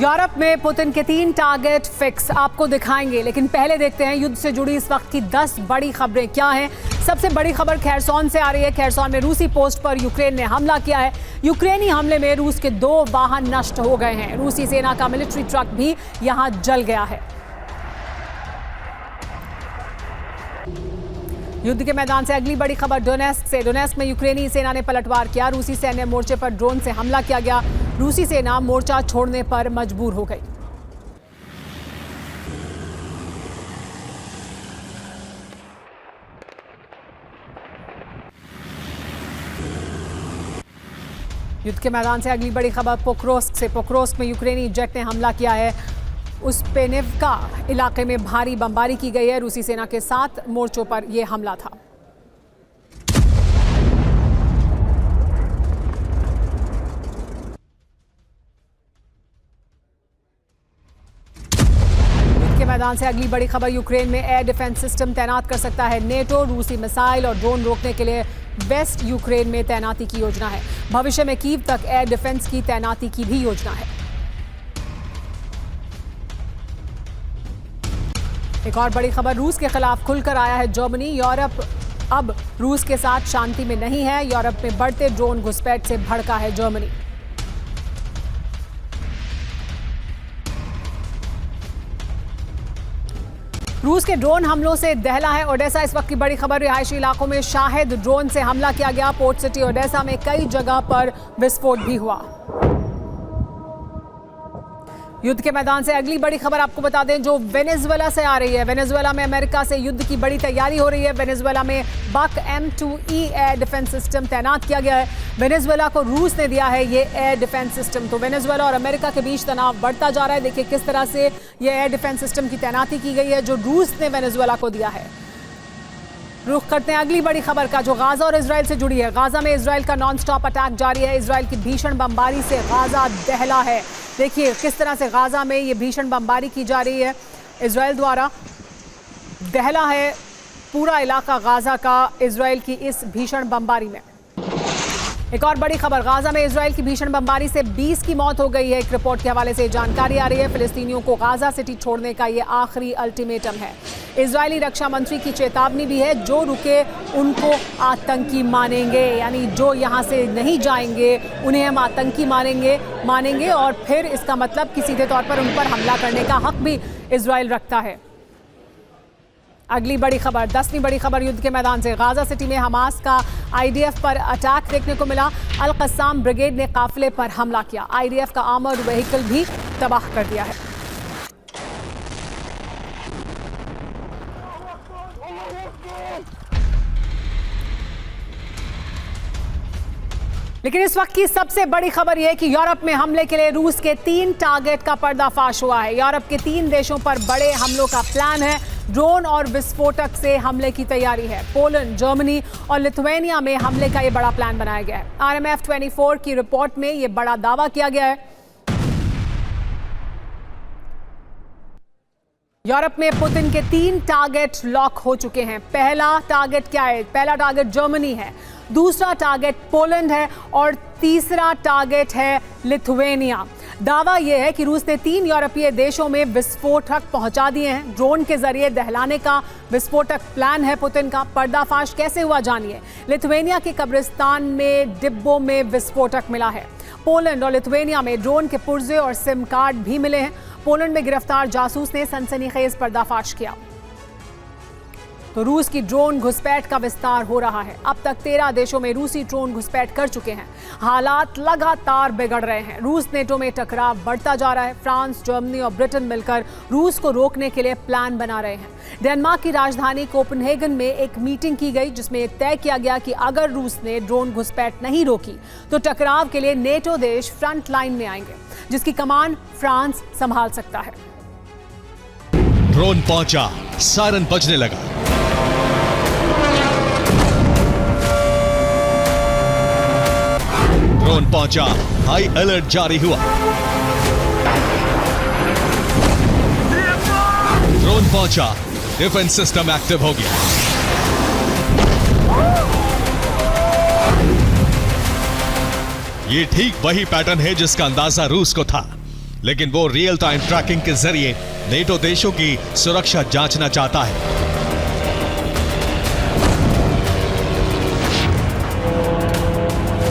Europe में Putin के 3 target fix आपको दिखाएंगे, लेकिन पहले देखते हैं युद्ध से जुड़ी इस वक्त की 10 बड़ी खबरें क्या हैं। सबसे बड़ी खबर खैरसॉन से आ रही है। खैरसॉन में रूसी पोस्ट पर यूक्रेन ने हमला किया है। यूक्रेनी हमले में रूस के 2 वाहन नष्ट हो गए हैं। रूसी सेना का मिलिट्री ट्रक भी यहां जल गया है। युद्ध के मैदान से अगली बड़ी खबर डोनेस्क से। डोनेस्क में यूक्रेनी सेना ने पलटवार किया। रूसी सैन्य मोर्चे पर ड्रोन से हमला किया गया। रूसी सेना मोर्चा छोड़ने पर मजबूर हो गई। युद्ध के मैदान से अगली बड़ी खबर पोक्रोस्क से। पोक्रोस्क में यूक्रेनी जेट ने हमला किया है। उस्पेनेव्का इलाके में भारी बमबारी की गई है। रूसी सेना के 7 मोर्चों पर यह हमला था। युद्ध के मैदान से अगली बड़ी खबर यूक्रेन में एयर डिफेंस सिस्टम तैनात कर सकता है नेटो। रूसी मिसाइल और ड्रोन रोकने के लिए वेस्ट यूक्रेन में तैनाती की योजना है। भविष्य में कीव तक एयर डिफेंस की तैनाती की भी योजना है। एक और बड़ी खबर रूस के खिलाफ खुलकर आया है जर्मनी। यूरोप अब रूस के साथ शांति में नहीं है। यूरोप में बढ़ते ड्रोन घुसपैठ से भड़का है जर्मनी। रूस के ड्रोन हमलों से दहला है ओडेसा। इस वक्त की बड़ी खबर रिहायशी इलाकों में शाहिद ड्रोन से हमला किया गया। पोर्ट सिटी ओडेसा में कई जगह पर विस्फोट भी हुआ। युद्ध के मैदान से अगली बड़ी खबर आपको बता दें जो वेनेजुएला से आ रही है। वेनेजुएला में अमेरिका से युद्ध की बड़ी तैयारी हो रही है। वेनेजुएला में बक M2E एयर डिफेंस सिस्टम तैनात किया गया है। वेनेजुएला को रूस ने दिया है ये एयर डिफेंस सिस्टम। तो वेनेजुएला और अमेरिका के बीच तनाव बढ़ता जा रहा है। देखिए किस तरह से ये एयर डिफेंस सिस्टम की तैनाती की गई है जो रूस ने वेनेजुएला को दिया है। रुख करते हैं अगली बड़ी खबर का जो गाजा और इजराइल से जुड़ी है। गाजा में इजराइल का नॉन स्टॉप अटैक जारी है। इजराइल की भीषण बमबारी से गाजा दहला है। देखिए किस तरह से गाजा में ये भीषण बमबारी की जा रही है। इजराइल द्वारा दहला है पूरा इलाका गाजा का इजराइल की इस भीषण बमबारी में। एक और बड़ी खबर गाजा में इजराइल की भीषण बमबारी से 20 की मौत हो गई है। एक रिपोर्ट के हवाले से जानकारी आ रही है। फिलिस्तीनियों को गाजा सिटी छोड़ने का ये आखिरी अल्टीमेटम है। इजरायली रक्षा मंत्री की चेतावनी भी है जो रुके उनको आतंकी मानेंगे, यानी जो यहाँ से नहीं जाएंगे उन्हें हम आतंकी मानेंगे और फिर इसका मतलब कि सीधे तौर पर उन पर हमला करने का हक भी इजराइल रखता है। अगली बड़ी खबर 10वीं बड़ी खबर युद्ध के मैदान से। गाजा सिटी में हमास का IDF पर अटैक देखने को मिला। अल कस्साम ब्रिगेड ने काफिले पर हमला किया। IDF का आर्मर्ड व्हीकल भी तबाह कर दिया है। लेकिन इस वक्त की सबसे बड़ी खबर यह है कि यूरोप में हमले के लिए रूस के 3 टारगेट का पर्दाफाश हुआ है। यूरोप के 3 देशों पर बड़े हमलों का प्लान है। ड्रोन और विस्फोटक से हमले की तैयारी है। पोलैंड, जर्मनी और लिथुआनिया में हमले का यह बड़ा प्लान बनाया गया है। RMF 24 की रिपोर्ट में यह बड़ा दावा किया गया है। यूरोप में पुतिन के 3 टारगेट लॉक हो चुके हैं। पहला टारगेट क्या है? पहला टारगेट जर्मनी है, दूसरा टारगेट पोलैंड है और तीसरा टारगेट है लिथुआनिया। दावा यह है कि रूस ने 3 यूरोपीय देशों में विस्फोटक पहुंचा दिए हैं। ड्रोन के जरिए दहलाने का विस्फोटक प्लान है पुतिन का। पर्दाफाश कैसे हुआ जानिए। लिथुआनिया के कब्रिस्तान में डिब्बों में विस्फोटक मिला है। पोलैंड और लिथुआनिया में ड्रोन के पुर्जे और सिम कार्ड भी मिले हैं। पोलैंड में गिरफ्तार जासूस ने सनसनीखेज पर्दाफाश किया। तो रूस की ड्रोन घुसपैठ का विस्तार हो रहा है। अब तक 13 देशों में रूसी ड्रोन घुसपैठ कर चुके हैं। हालात लगातार बिगड़ रहे हैं। रूस नेटो में टकराव बढ़ता जा रहा है। फ्रांस, जर्मनी और ब्रिटेन मिलकर रूस को रोकने के लिए प्लान बना रहे हैं। डेनमार्क की राजधानी कोपेनहेगन में एक मीटिंग की गई जिसमें तय किया गया कि अगर रूस ने ड्रोन घुसपैठ नहीं रोकी तो टकराव के लिए नेटो देश फ्रंट लाइन में आएंगे, जिसकी कमान फ्रांस संभाल सकता है। ड्रोन पहुंचा, सायरन बजने लगा। ड्रोन पहुंचा, हाई अलर्ट जारी हुआ। ड्रोन पहुंचा, डिफेंस सिस्टम एक्टिव हो गया। ये ठीक वही पैटर्न है जिसका अंदाजा रूस को था। लेकिन वो रियल टाइम ट्रैकिंग के जरिए नेटो देशों की सुरक्षा जांचना चाहता है।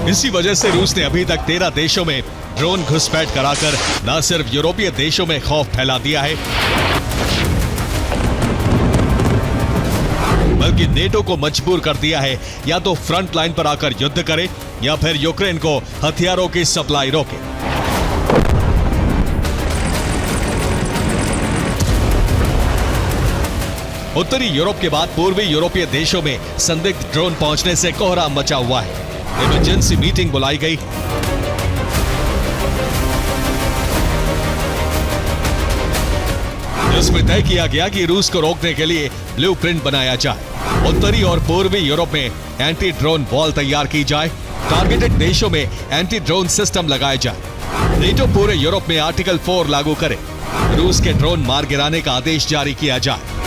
इसी वजह से रूस ने अभी तक 13 देशों में ड्रोन घुसपैठ कराकर न सिर्फ यूरोपीय देशों में खौफ फैला दिया है, बल्कि नेटो को मजबूर कर दिया है या तो फ्रंट लाइन पर आकर युद्ध करे या फिर यूक्रेन को हथियारों की सप्लाई रोके। उत्तरी यूरोप के बाद पूर्वी यूरोपीय देशों में संदिग्ध ड्रोन पहुंचने से कोहराम मचा हुआ है। इमरजेंसी मीटिंग बुलाई गई। जिसमें तय किया गया कि रूस को रोकने के लिए ब्लूप्रिंट बनाया जाए। उत्तरी और पूर्वी यूरोप में एंटी ड्रोन वॉल तैयार की जाए। टारगेटेड देशों में एंटी ड्रोन सिस्टम लगाए जाए। नेटो पूरे यूरोप में आर्टिकल 4 लागू करे। रूस के ड्रोन मार गिराने का आदेश जारी किया जाए।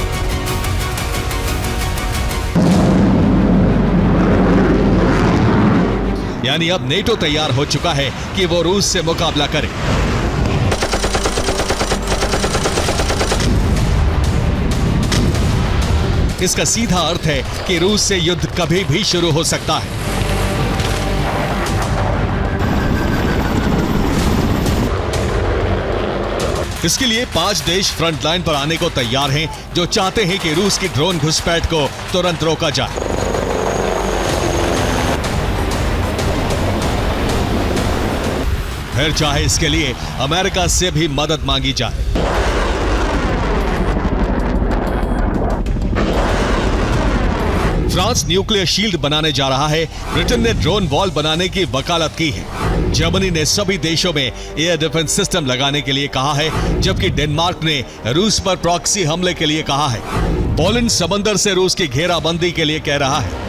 यानी अब नेटो तैयार हो चुका है कि वो रूस से मुकाबला करे। इसका सीधा अर्थ है कि रूस से युद्ध कभी भी शुरू हो सकता है। इसके लिए 5 देश फ्रंट लाइन पर आने को तैयार हैं, जो चाहते हैं कि रूस की ड्रोन घुसपैठ को तुरंत रोका जाए। फिर चाहे इसके लिए अमेरिका से भी मदद मांगी जाए। फ्रांस न्यूक्लियर शील्ड बनाने जा रहा है। ब्रिटेन ने ड्रोन वॉल बनाने की वकालत की है। जर्मनी ने सभी देशों में एयर डिफेंस सिस्टम लगाने के लिए कहा है, जबकि डेनमार्क ने रूस पर प्रॉक्सी हमले के लिए कहा है। पोलैंड समंदर से रूस की घेराबंदी के लिए कह रहा है।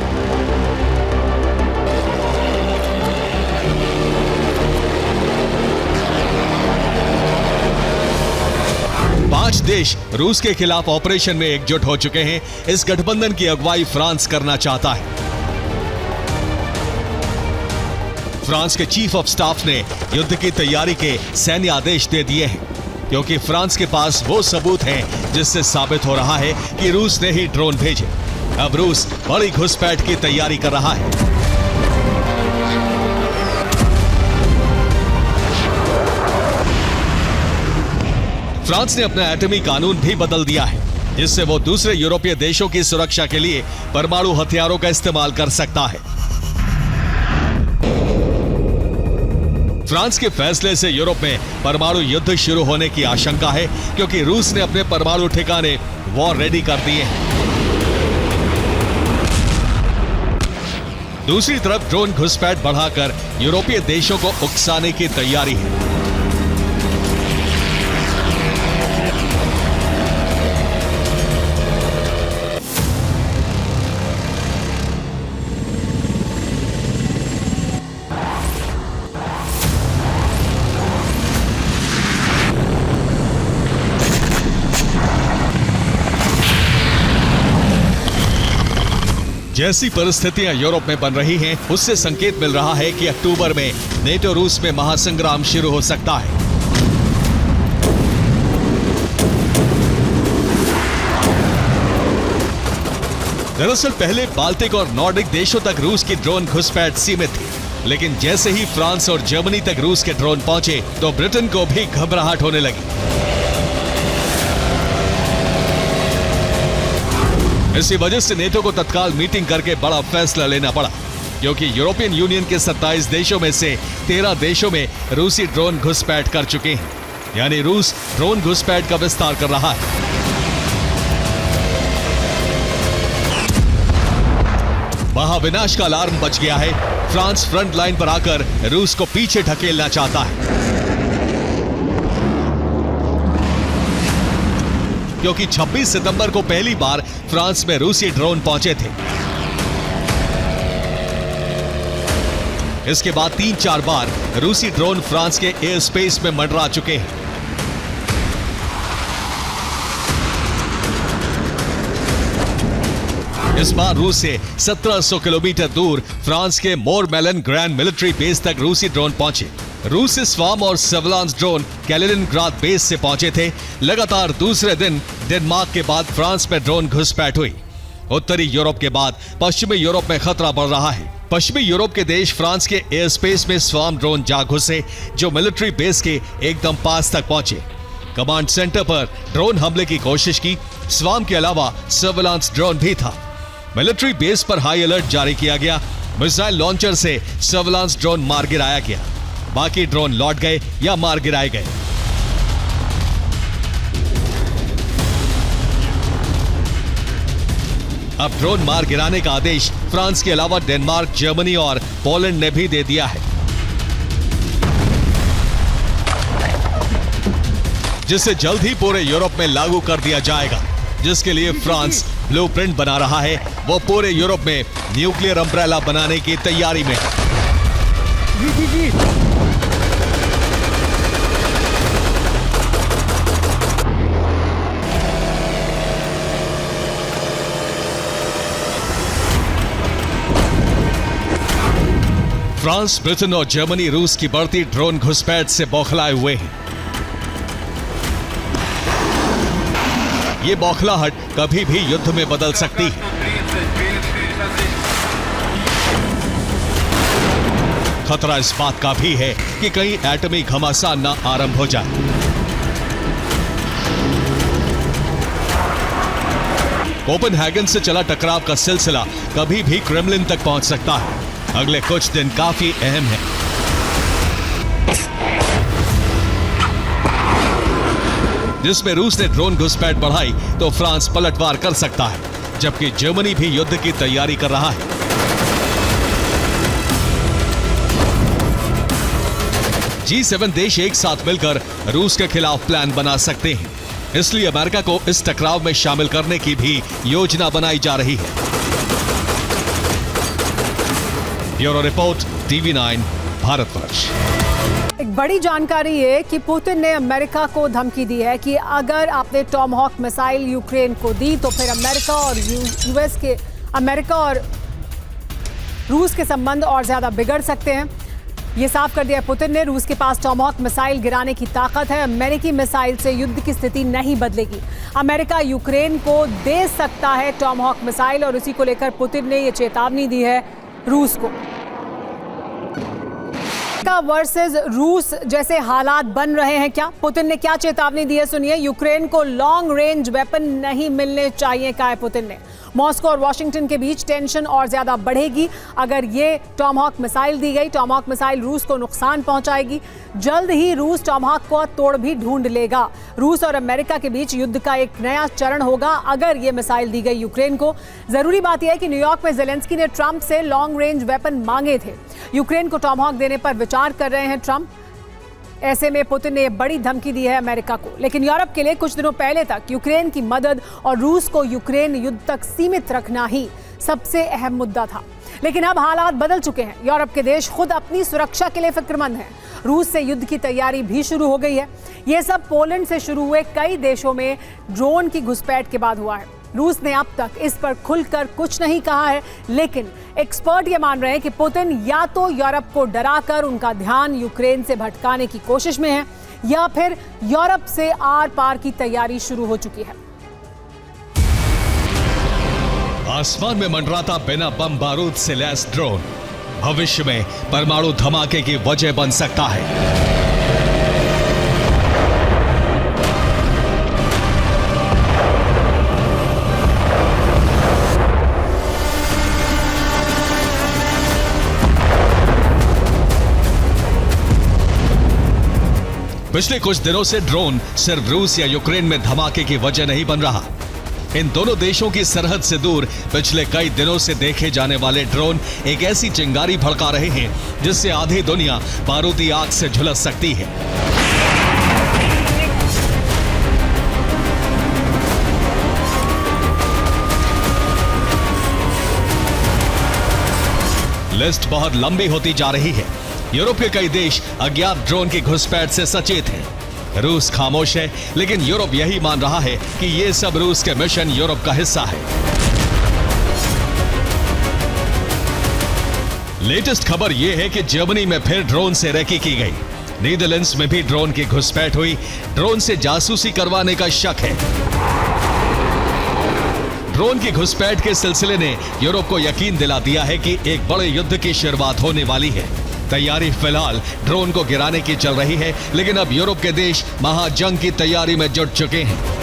पांच देश रूस के खिलाफ ऑपरेशन में एकजुट हो चुके हैं। इस गठबंधन की अगुवाई फ्रांस करना चाहता है। फ्रांस के चीफ ऑफ स्टाफ ने युद्ध की तैयारी के सैन्य आदेश दे दिए हैं, क्योंकि फ्रांस के पास वो सबूत हैं जिससे साबित हो रहा है कि रूस ने ही ड्रोन भेजे। अब रूस बड़ी घुसपैठ की तैयारी कर रहा है। फ्रांस ने अपना एटमी कानून भी बदल दिया है, जिससे वो दूसरे यूरोपीय देशों की सुरक्षा के लिए परमाणु हथियारों का इस्तेमाल कर सकता है। फ्रांस के फैसले से यूरोप में परमाणु युद्ध शुरू होने की आशंका है, क्योंकि रूस ने अपने परमाणु ठिकाने वॉर रेडी कर दिए हैं। दूसरी तरफ ड्रोन घुसपैठ बढ़ाकर यूरोपीय देशों को उकसाने की तैयारी है। जैसी परिस्थितियां यूरोप में बन रही हैं, उससे संकेत मिल रहा है कि अक्टूबर में नेटो रूस में महासंग्राम शुरू हो सकता है। दरअसल पहले बाल्टिक और नॉर्डिक देशों तक रूस की ड्रोन घुसपैठ सीमित थी, लेकिन जैसे ही फ्रांस और जर्मनी तक रूस के ड्रोन पहुंचे तो ब्रिटेन को भी घबराहट होने लगी। इसी वजह से नेटो को तत्काल मीटिंग करके बड़ा फैसला लेना पड़ा, क्योंकि यूरोपियन यूनियन के 27 देशों में से 13 देशों में रूसी ड्रोन घुसपैठ कर चुके हैं। यानी रूस ड्रोन घुसपैठ का विस्तार कर रहा है। महाविनाश का अलार्म बज गया है। फ्रांस फ्रंट लाइन पर आकर रूस को पीछे ढकेलना चाहता है, क्योंकि 26 सितंबर को पहली बार फ्रांस में रूसी ड्रोन पहुंचे थे। इसके बाद 3-4 बार रूसी ड्रोन फ्रांस के एयर स्पेस में मंडरा चुके हैं। इस बार रूस से 1700 किलोमीटर दूर फ्रांस के मोरमेलन ग्रैंड मिलिट्री बेस तक रूसी ड्रोन पहुंचे। रूसी स्वार्म और सर्विलांस ड्रोन कैलिनिनग्राड बेस से पहुंचे थे। लगातार दूसरे दिन डेनमार्क के बाद फ्रांस में ड्रोन घुसपैठ हुई। उत्तरी यूरोप के बाद पश्चिमी यूरोप में खतरा बढ़ रहा है। पश्चिमी यूरोप के देश फ्रांस के एयर स्पेस में स्वार्म ड्रोन जा घुसे, जो मिलिट्री बेस के एकदम पास तक पहुंचे। कमांड सेंटर पर ड्रोन हमले की कोशिश की। स्वार्म के अलावा सर्विलांस ड्रोन भी था। मिलिट्री बेस पर हाई अलर्ट जारी किया गया। मिसाइल लॉन्चर से सर्विलांस ड्रोन मार गिराया गया। बाकी ड्रोन लौट गए या मार गिराए गए। अब ड्रोन मार गिराने का आदेश फ्रांस के अलावा डेनमार्क, जर्मनी और पोलैंड ने भी दे दिया है, जिसे जल्द ही पूरे यूरोप में लागू कर दिया जाएगा। जिसके लिए फ्रांस ब्लूप्रिंट बना रहा है। वो पूरे यूरोप में न्यूक्लियर अम्ब्रेला बनाने की तैयारी में है। फ्रांस, ब्रिटेन और जर्मनी रूस की बढ़ती ड्रोन घुसपैठ से बौखलाए हुए हैं। ये बौखलाहट कभी भी युद्ध में बदल सकती है। खतरा इस बात का भी है कि कहीं एटमी घमासान न आरंभ हो जाए। कोपेनहेगन से चला टकराव का सिलसिला कभी भी क्रेमलिन तक पहुंच सकता है। अगले कुछ दिन काफी अहम है। जिसमें रूस ने ड्रोन घुसपैठ बढ़ाई तो फ्रांस पलटवार कर सकता है, जबकि जर्मनी भी युद्ध की तैयारी कर रहा है। G7 देश एक साथ मिलकर रूस के खिलाफ प्लान बना सकते हैं। इसलिए अमेरिका को इस टकराव में शामिल करने की भी योजना बनाई जा रही है। Bureau report, TV9 Bharatvarsh. एक बड़ी जानकारी है कि पुतिन ने अमेरिका को धमकी दी है कि अगर आपने टॉमहॉक मिसाइल यूक्रेन को दी तो फिर अमेरिका और रूस के संबंध और ज्यादा बिगड़ सकते हैं। ये साफ कर दिया पुतिन ने। रूस के पास टॉमहॉक मिसाइल गिराने की ताकत है। अमेरिकी मिसाइल से युद्ध की स्थिति नहीं बदलेगी। अमेरिका यूक्रेन को दे सकता है टॉमहॉक मिसाइल और उसी को लेकर पुतिन ने ये चेतावनी दी है रूस को। वर्सेस रूस जैसे हालात बन रहे हैं क्या? पुतिन ने क्या चेतावनी दी है, सुनिए। यूक्रेन को लॉन्ग रेंज वेपन नहीं मिलने चाहिए, कहा है पुतिन ने। मॉस्को और वॉशिंगटन के बीच टेंशन और ज्यादा बढ़ेगी अगर ये टॉमहॉक मिसाइल दी गई। टॉमहॉक मिसाइल रूस को नुकसान पहुंचाएगी। जल्द ही रूस टॉमहॉक को तोड़ भी ढूंढ लेगा। रूस और अमेरिका के बीच युद्ध का एक नया चरण होगा अगर ये मिसाइल दी गई यूक्रेन को। जरूरी बात यह है कि न्यूयॉर्क में जेलेंस्की ने ट्रंप से लॉन्ग रेंज वेपन मांगे थे। यूक्रेन को टॉमहॉक देने पर विचार कर रहे हैं ट्रंप। ऐसे में पुतिन ने बड़ी धमकी दी है अमेरिका को। लेकिन यूरोप के लिए कुछ दिनों पहले तक यूक्रेन की मदद और रूस को यूक्रेन युद्ध तक सीमित रखना ही सबसे अहम मुद्दा था। लेकिन अब हालात बदल चुके हैं। यूरोप के देश खुद अपनी सुरक्षा के लिए फिक्रमंद हैं। रूस से युद्ध की तैयारी भी शुरू हो गई है। यह सब पोलैंड से शुरू हुए कई देशों में ड्रोन की घुसपैठ के बाद हुआ है। रूस ने अब तक इस पर खुलकर कुछ नहीं कहा है, लेकिन एक्सपर्ट ये मान रहे हैं कि पुतिन या तो यूरोप को डराकर उनका ध्यान यूक्रेन से भटकाने की कोशिश में है या फिर यूरोप से आर पार की तैयारी शुरू हो चुकी है। आसमान में मंडराता बिना बम बारूद से लैस ड्रोन भविष्य में परमाणु धमाके की वजह बन सकता है। पिछले कुछ दिनों से ड्रोन सिर्फ रूस या यूक्रेन में धमाके की वजह नहीं बन रहा। इन दोनों देशों की सरहद से दूर पिछले कई दिनों से देखे जाने वाले ड्रोन एक ऐसी चिंगारी भड़का रहे हैं जिससे आधी दुनिया बारूदी आग से झुलस सकती है। लिस्ट बहुत लंबी होती जा रही है। यूरोप के कई देश अज्ञात ड्रोन की घुसपैठ से सचेत हैं। रूस खामोश है, लेकिन यूरोप यही मान रहा है कि ये सब रूस के मिशन यूरोप का हिस्सा है। लेटेस्ट खबर यह है कि जर्मनी में फिर ड्रोन से रेकी की गई। नीदरलैंड्स में भी ड्रोन की घुसपैठ हुई। ड्रोन से जासूसी करवाने का शक है। ड्रोन की घुसपैठ के सिलसिले ने यूरोप को यकीन दिला दिया है कि एक बड़े युद्ध की शुरुआत होने वाली है। तैयारी फिलहाल ड्रोन को गिराने की चल रही है, लेकिन अब यूरोप के देश महाजंग की तैयारी में जुट चुके हैं।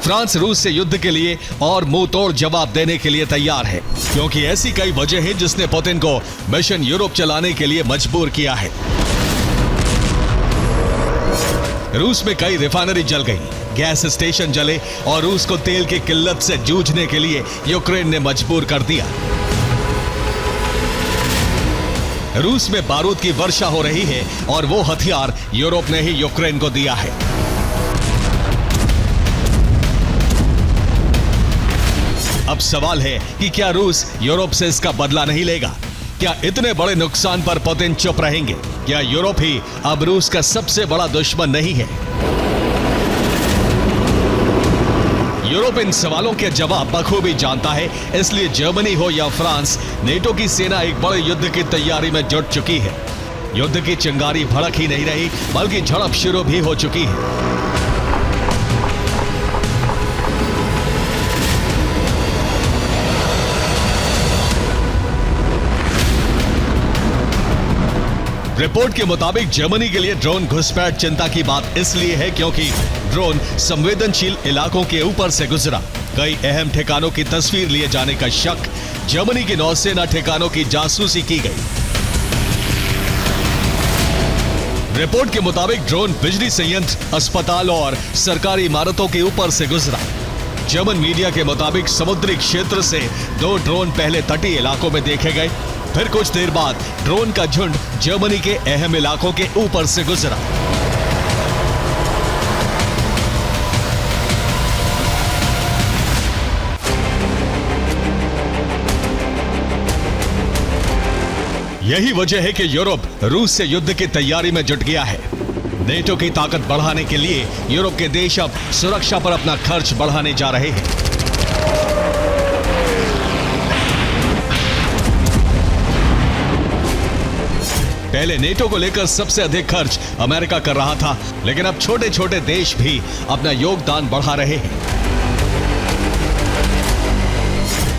फ्रांस रूस से युद्ध के लिए और मुंह तोड़ जवाब देने के लिए तैयार है, क्योंकि ऐसी कई वजह हैं जिसने पुतिन को मिशन यूरोप चलाने के लिए मजबूर किया है। रूस में कई रिफाइनरी जल गई, गैस स्टेशन जले और रूस को तेल की किल्लत से जूझने के लिए यूक्रेन ने मजबूर कर दिया। रूस में बारूद की वर्षा हो रही है और वो हथियार यूरोप ने ही यूक्रेन को दिया है। अब सवाल है कि क्या रूस यूरोप से इसका बदला नहीं लेगा? क्या इतने बड़े नुकसान पर पुतिन चुप रहेंगे? क्या यूरोप ही अब रूस का सबसे बड़ा दुश्मन नहीं है? यूरोप इन सवालों के जवाब बखूबी जानता है, इसलिए जर्मनी हो या फ्रांस, नेटो की सेना एक बड़े युद्ध की तैयारी में जुट चुकी है। युद्ध की चिंगारी भड़क ही नहीं रही, बल्कि झड़प शुरू भी हो चुकी है। रिपोर्ट के मुताबिक जर्मनी के लिए ड्रोन घुसपैठ चिंता की बात इसलिए है क्योंकि ड्रोन संवेदनशील इलाकों के ऊपर से गुजरा। कई अहम ठिकानों की तस्वीर लिए जाने का शक। जर्मनी की नौसेना ठिकानों की जासूसी की गई। रिपोर्ट के मुताबिक ड्रोन बिजली संयंत्र, अस्पताल और सरकारी इमारतों के ऊपर से गुजरा। जर्मन मीडिया के मुताबिक समुद्री क्षेत्र से 2 ड्रोन पहले तटीय इलाकों में देखे गए, फिर कुछ देर बाद ड्रोन का झुंड जर्मनी के अहम इलाकों के ऊपर से गुजरा। यही वजह है कि यूरोप रूस से युद्ध की तैयारी में जुट गया है। नेटो की ताकत बढ़ाने के लिए यूरोप के देश अब सुरक्षा पर अपना खर्च बढ़ाने जा रहे हैं। पहले नेटो को लेकर सबसे अधिक खर्च अमेरिका कर रहा था, लेकिन अब छोटे छोटे देश भी अपना योगदान बढ़ा रहे हैं।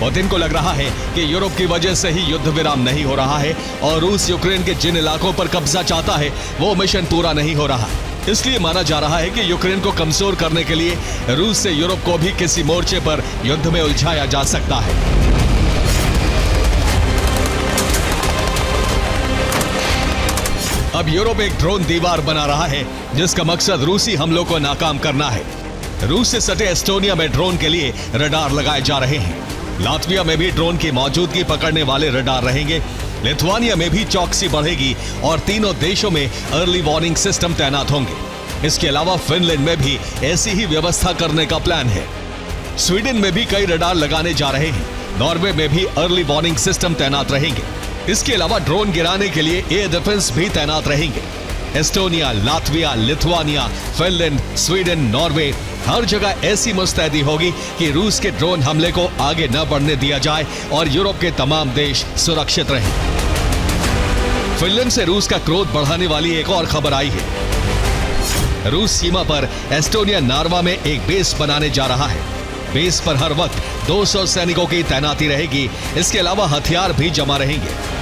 पुतिन को लग रहा है कि यूरोप की वजह से ही युद्ध विराम नहीं हो रहा है और रूस यूक्रेन के जिन इलाकों पर कब्जा चाहता है वो मिशन पूरा नहीं हो रहा। इसलिए माना जा रहा है कि यूक्रेन को कमजोर करने के लिए रूस से यूरोप को भी किसी मोर्चे पर युद्ध में उलझाया जा सकता है। अब यूरोप एक ड्रोन दीवार बना रहा है जिसका मकसद रूसी हमलों को नाकाम करना है। रूस से सटे एस्टोनिया में ड्रोन के लिए रडार लगाए जा रहे हैं। लातविया में भी ड्रोन की मौजूदगी पकड़ने वाले रडार रहेंगे। लिथुआनिया में भी चौकसी बढ़ेगी और तीनों देशों में अर्ली वार्निंग सिस्टम तैनात होंगे। इसके अलावा फिनलैंड में भी ऐसी ही व्यवस्था करने का प्लान है। स्वीडन में भी कई रडार लगाने जा रहे हैं। नॉर्वे में भी अर्ली वार्निंग सिस्टम तैनात रहेंगे। इसके अलावा ड्रोन गिराने के लिए एयर डिफेंस भी तैनात रहेंगे। Estonia, Latvia, Lithuania, Finland, Sweden, Norway, हर जगह ऐसी मुस्तैदी होगी कि रूस के ड्रोन हमले को आगे न बढ़ने दिया जाए और यूरोप के तमाम देश सुरक्षित रहें। फिनलैंड से रूस का क्रोध बढ़ाने वाली एक और खबर आई है। रूस सीमा पर एस्टोनिया नार्वा में एक बेस बनाने जा रहा है। बेस पर हर वक्त 200 सैनिकों की तैनाती रहेगी। इसके अलावा हथियार भी जमा रहेंगे।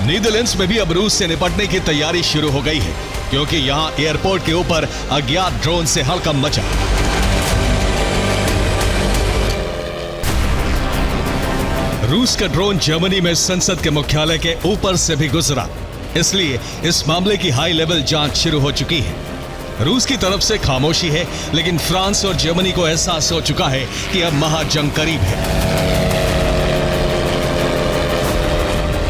नीदरलैंड्स में भी अब रूस से निपटने की तैयारी शुरू हो गई है, क्योंकि यहां एयरपोर्ट के ऊपर अज्ञात ड्रोन से हड़कंप मचा। रूस का ड्रोन जर्मनी में संसद के मुख्यालय के ऊपर से भी गुजरा, इसलिए इस मामले की हाई लेवल जांच शुरू हो चुकी है। रूस की तरफ से खामोशी है, लेकिन फ्रांस और जर्मनी को एहसास हो चुका है कि अब महाजंग करीब है।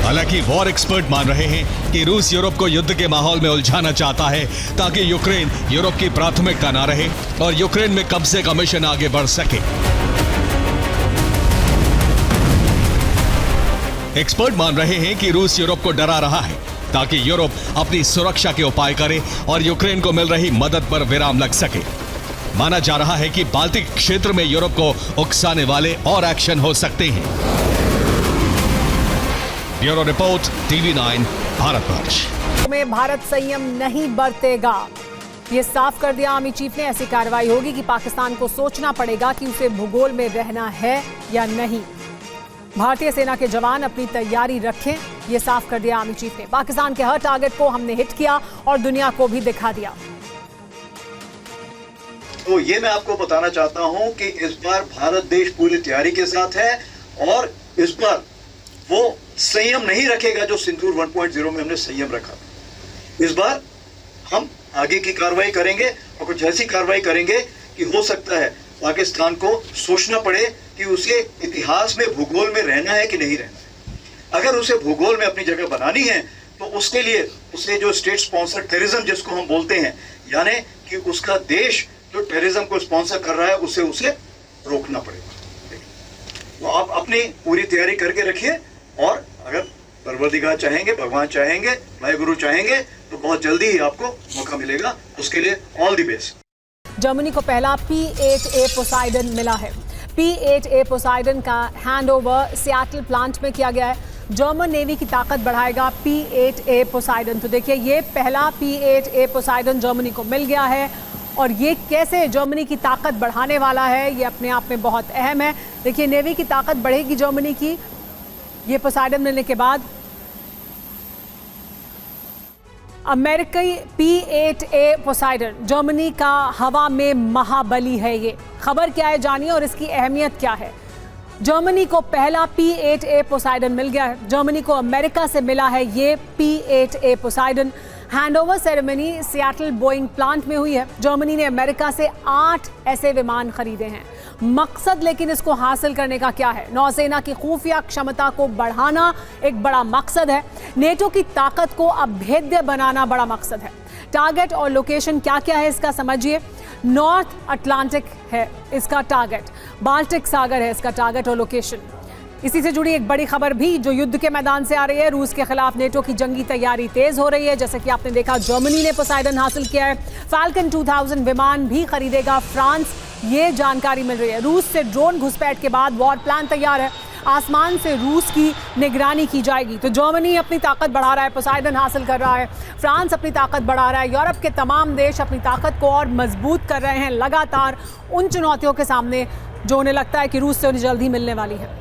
हालांकि वॉर एक्सपर्ट मान रहे हैं कि रूस यूरोप को युद्ध के माहौल में उलझाना चाहता है ताकि यूक्रेन यूरोप की प्राथमिकता ना रहे और यूक्रेन में कब्जे का मिशन आगे बढ़ सके। एक्सपर्ट मान रहे हैं कि रूस यूरोप को डरा रहा है ताकि यूरोप अपनी सुरक्षा के उपाय करे और यूक्रेन को मिल रही मदद पर विराम लग सके। माना जा रहा है कि बाल्टिक क्षेत्र में यूरोप को उकसाने वाले और एक्शन हो सकते हैं। Bureau report, TV9 Bharatvarsh. में भारत संयम नहीं बरतेगा, ये साफ कर दिया आर्मी चीफ ने। ऐसी कार्रवाई होगी कि पाकिस्तान को सोचना पड़ेगा कि उसे भूगोल में रहना है या नहीं। भारतीय सेना के जवान अपनी तैयारी रखें, ये साफ कर दिया आर्मी चीफ ने। पाकिस्तान के हर टारगेट को हमने हिट किया और दुनिया को भी दिखा दिया। तो ये मैं आपको बताना चाहता हूं कि इस बार भारत देश पूरी तैयारी के साथ है और इस बार वो संयम नहीं रखेगा जो सिंदूर 1.0 में हमने संयम रखा। इस बार हम आगे की कार्रवाई करेंगे और कुछ ऐसी कार्रवाई करेंगे कि हो सकता है पाकिस्तान को सोचना पड़े कि उसे इतिहास में भूगोल में रहना है कि नहीं रहना है। अगर उसे भूगोल में अपनी जगह बनानी है तो उसके लिए उसे जो स्टेट स्पॉन्सर टेररिज्म जिसको हम बोलते हैं, यानी कि उसका देश जो टेररिज्म को स्पॉन्सर कर रहा है उसे रोकना पड़ेगा। तो आप अपनी पूरी तैयारी करके रखिए और अगर परवरदिगार चाहेंगे, भगवान चाहेंगे, वाहिगुरु चाहेंगे तो बहुत जल्दी ही आपको मौका मिलेगा। उसके लिए ऑल द बेस्ट। जर्मनी को पहला P-8A पोसाइडन मिला है। P-8A पोसाइडन का हैंडओवर सियाटल प्लांट में किया गया है। जर्मन नेवी की ताकत बढ़ाएगा P-8A पोसाइडन। तो देखिए, ये पहला P-8A पोसाइडन जर्मनी को मिल गया है और ये कैसे जर्मनी की ताकत बढ़ाने वाला है, ये अपने आप में बहुत अहम है। देखिए, नेवी की ताकत बढ़ेगी जर्मनी की ये पोसाइडन मिलने के बाद। अमेरिकी P-8A पोसाइडन जर्मनी का हवा में महाबली है। ये खबर क्या है जानिए और इसकी अहमियत क्या है। जर्मनी को पहला P-8A पोसाइडन मिल गया है। जर्मनी को अमेरिका से मिला है ये P-8A Poseidon. Handover ceremony Seattle Boeing plant में हुई है। जर्मनी ने अमेरिका से 8 ऐसे विमान खरीदे हैं। मकसद लेकिन इसको हासिल करने का क्या है? नौसेना की खुफिया क्षमता को बढ़ाना एक बड़ा मकसद है। नेटो की ताकत को अभेद्य बनाना बड़ा मकसद है। टारगेट और लोकेशन क्या क्या है इसका समझिए। नॉर्थ अटलांटिक है इसका टारगेट, बाल्टिक सागर है इसका टारगेट और लोकेशन। इसी से जुड़ी एक बड़ी खबर भी जो युद्ध के मैदान से आ रही है। रूस के खिलाफ नेटो की जंगी तैयारी तेज हो रही है। जैसे कि आपने देखा, जर्मनी ने पोसाइडन हासिल किया है। फाल्कन 2000 विमान भी खरीदेगा फ्रांस, ये जानकारी मिल रही है। रूस से ड्रोन घुसपैठ के बाद वॉर प्लान तैयार है। आसमान से रूस की निगरानी की जाएगी। तो जर्मनी अपनी ताकत बढ़ा रहा है, पोसाइडन हासिल कर रहा है। फ्रांस अपनी ताकत बढ़ा रहा है। यूरोप के तमाम देश अपनी ताकत को और मजबूत कर रहे हैं लगातार उन चुनौतियों के सामने जो उन्हें लगता है कि रूस से उन्हें जल्द ही मिलने वाली है।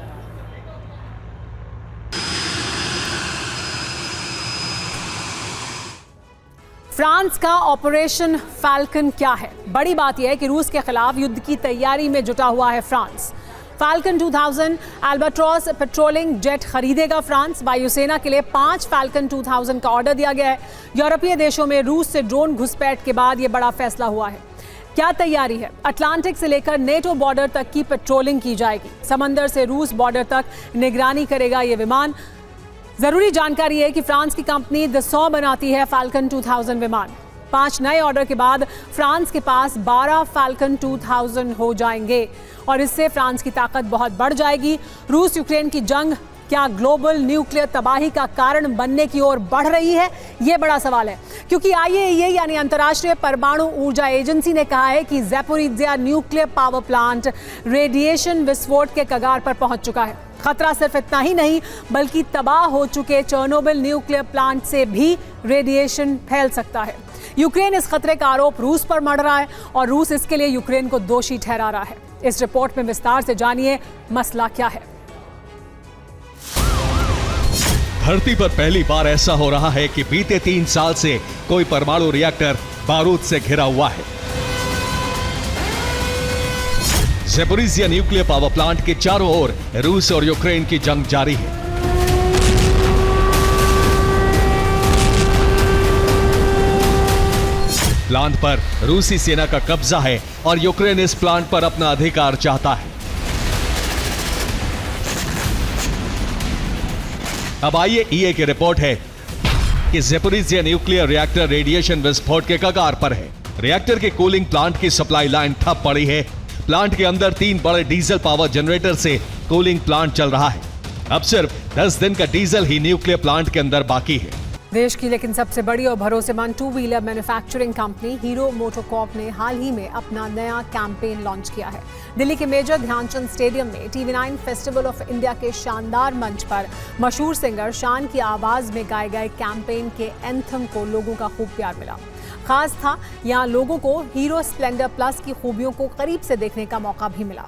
फ्रांस का ऑपरेशन फाल्कन क्या है? बड़ी बात यह है कि रूस के खिलाफ युद्ध की तैयारी में जुटा हुआ है France. Falcon 2000 albatross patrolling jet खरीदेगा फ्रांस। वायुसेना के लिए 5 फाल्कन 2000 का ऑर्डर दिया गया है। यूरोपीय देशों में रूस से ड्रोन घुसपैठ के बाद यह बड़ा फैसला हुआ है। क्या तैयारी है? अटलांटिक से लेकर नेटो बॉर्डर तक की पेट्रोलिंग की जाएगी। समंदर से रूस बॉर्डर तक निगरानी करेगा ये विमान। जरूरी जानकारी है कि फ्रांस की कंपनी दसॉ बनाती है फाल्कन 2000 विमान। 5 नए ऑर्डर के बाद फ्रांस के पास 12 फाल्कन 2000 हो जाएंगे और इससे फ्रांस की ताकत बहुत बढ़ जाएगी। रूस यूक्रेन की जंग क्या ग्लोबल न्यूक्लियर तबाही का कारण बनने की ओर बढ़ रही है? ये बड़ा सवाल है, क्योंकि IAEA यानी अंतर्राष्ट्रीय परमाणु ऊर्जा एजेंसी ने कहा है कि Zaporizhzhia nuclear power plant radiation विस्फोट के कगार पर पहुंच चुका है। खतरा सिर्फ इतना ही नहीं बल्कि तबाह हो चुके चेर्नोबिल न्यूक्लियर प्लांट से भी रेडिएशन फैल सकता है। यूक्रेन इस खतरे का आरोप रूस पर मढ़ रहा है और रूस इसके लिए यूक्रेन को दोषी ठहरा रहा है। इस रिपोर्ट में विस्तार से जानिए मसला क्या है। धरती पर पहली बार ऐसा हो रहा है कि बीते 3 साल से कोई परमाणु रिएक्टर बारूद से घिरा हुआ है। ज़ैपोरिज़िया न्यूक्लियर पावर प्लांट के चारों ओर रूस और यूक्रेन की जंग जारी है। प्लांट पर रूसी सेना का कब्जा है और यूक्रेन इस प्लांट पर अपना अधिकार चाहता है। अब IAEA की रिपोर्ट है कि ज़ैपोरिज़िया न्यूक्लियर रिएक्टर रेडिएशन विस्फोट के कगार पर है। रिएक्टर के कूलिंग प्लांट की सप्लाई लाइन ठप पड़ी है। प्लांट के अंदर 3 बड़े डीजल पावर जनरेटर से कूलिंग प्लांट चल रहा है। अब सिर्फ 10 दिन का डीजल ही न्यूक्लियर प्लांट के अंदर बाकी है। देश की लेकिन सबसे बड़ी और भरोसेमंद two wheeler manufacturing company hero MotoCorp ने हाल ही में अपना नया कैंपेन लॉन्च किया है। दिल्ली के मेजर ध्यानचंद स्टेडियम में TV9 फेस्टिवल ऑफ इंडिया के शानदार मंच पर मशहूर सिंगर शान की आवाज में गाए गए कैंपेन के एंथम को लोगों का खूब प्यार मिला। खास था, यहाँ लोगों को हीरो स्प्लेंडर प्लस की खूबियों को करीब से देखने का मौका भी मिला।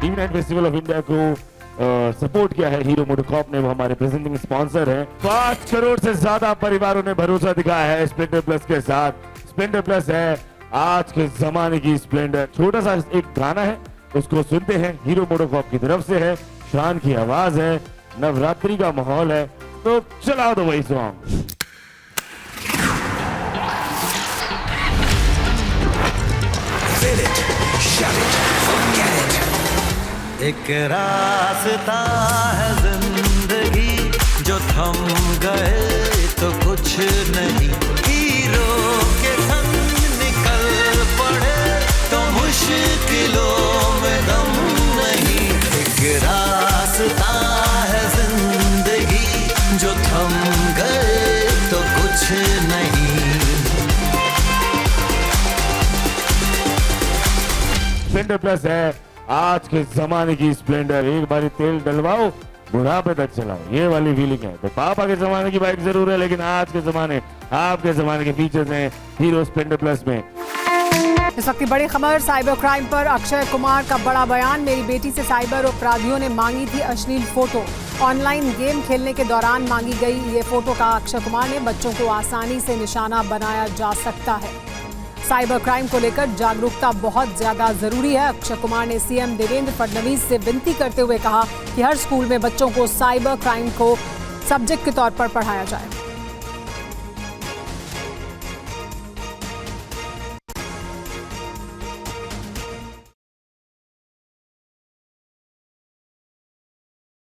TV9 फेस्टिवल ऑफ इंडिया को सपोर्ट किया है हीरो मोटोकॉर्प ने, वो हमारे प्रेजेंटिंग स्पॉन्सर हैं। 5 करोड़ से ज्यादा परिवारों ने भरोसा दिखाया है स्प्लेंडर प्लस के साथ। स्प्लेंडर प्लस है आज के जमाने की स्प्लेंडर। छोटा सा एक गाना है, उसको सुनते हैं, हीरो मोटोकॉर्प की तरफ से है, शान की आवाज है, नवरात्रि का माहौल है, तो चलाओ दो वही सॉन्ग। एक रास्ता है जिंदगी जो थम गए तो कुछ नहीं, हीरो के संग निकल पड़े तो मुश्किलों में दम नहीं। एक रास्ता है जिंदगी जो थम गए तो कुछ नहीं। स्प्लेंडर प्लस है आज के जमाने की स्प्लेंडर। एक बारी तेल डलवाओ, बुढ़ापे तक चलाओ, ये वाली फीलिंग है। तो पापा के जमाने की बाइक जरूर है, लेकिन आज के जमाने, आपके जमाने के फीचर्स हैं हीरो स्प्लेंडर प्लस में। इस वक्त की बड़ी खबर साइबर क्राइम पर अक्षय कुमार का बड़ा बयान। मेरी बेटी से साइबर अपराधियों ने मांगी थी अश्लील फोटो। ऑनलाइन गेम खेलने के दौरान मांगी गई ये फोटो का अक्षय कुमार ने, बच्चों को आसानी से निशाना बनाया जा सकता है। साइबर क्राइम को लेकर जागरूकता बहुत ज्यादा जरूरी है। अक्षय कुमार ने CM देवेंद्र फडणवीस से विनती करते हुए कहा कि हर स्कूल में बच्चों को साइबर क्राइम को सब्जेक्ट के तौर पर पढ़ाया जाए।